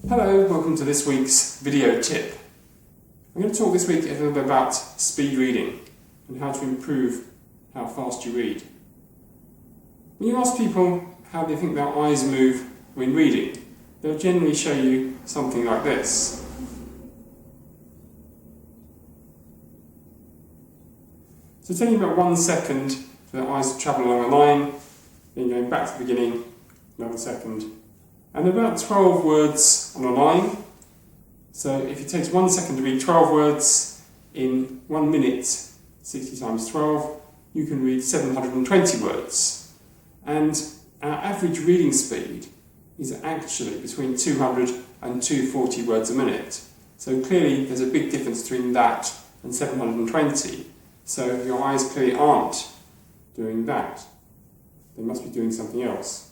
Hello, welcome to this week's video tip. I'm going to talk this week a little bit about speed reading and how to improve how fast you read. When you ask people how they think their eyes move when reading, they'll generally show you something like this. So taking about 1 second for their eyes to travel along a line, then going back to the beginning, another second, and about 12 words on a line. So if it takes 1 second to read 12 words in 1 minute, 60 times 12, you can read 720 words. And our average reading speed is actually between 200 and 240 words a minute. So clearly there's a big difference between that and 720. So your eyes clearly aren't doing that. They must be doing something else.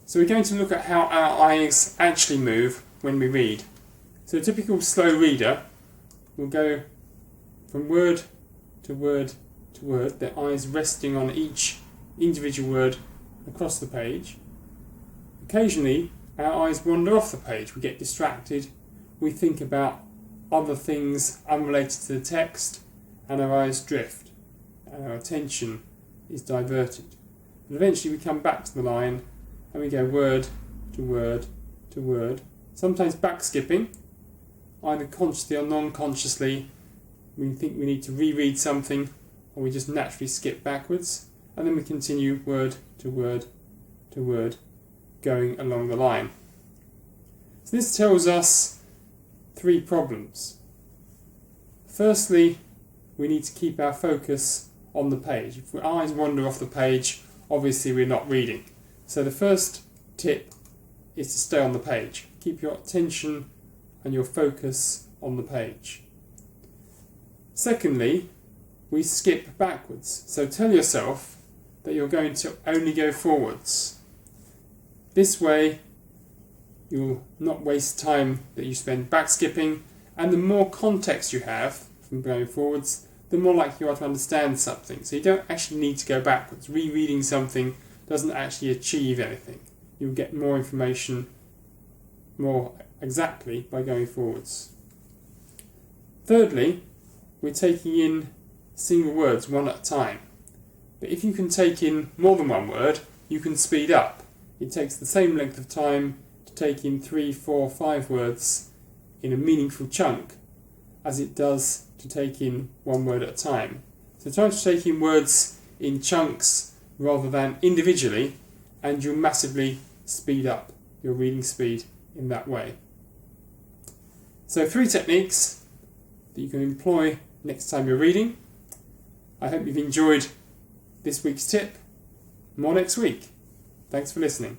So we're going to look at how our eyes actually move when we read. So a typical slow reader will go from word to word to word, their eyes resting on each individual word across the page. Occasionally our eyes wander off the page, we get distracted, we think about other things unrelated to the text, and our eyes drift, and our attention is diverted. But eventually we come back to the line and we go word to word to word, sometimes back skipping, either consciously or non-consciously. We think we need to reread something, or we just naturally skip backwards, and then we continue word to word to word, going along the line. So this tells us 3 problems. Firstly, we need to keep our focus on the page. If our eyes wander off the page, obviously we're not reading. So the first tip is to stay on the page. Keep your attention and your focus on the page. Secondly, we skip backwards. So tell yourself that you're going to only go forwards. This way you'll not waste time that you spend back skipping, and the more context you have from going forwards, the more likely you are to understand something. So you don't actually need to go backwards. Rereading something doesn't actually achieve anything. You'll get more information more exactly by going forwards. Thirdly, we're taking in single words one at a time. But if you can take in more than 1 word, you can speed up. It takes the same length of time to take in 3, 4, 5 words in a meaningful chunk as it does to take in 1 word at a time. So try to take in words in chunks rather than individually, and you'll massively speed up your reading speed in that way. So 3 techniques that you can employ next time you're reading. I hope you've enjoyed this week's tip. More next week. Thanks for listening.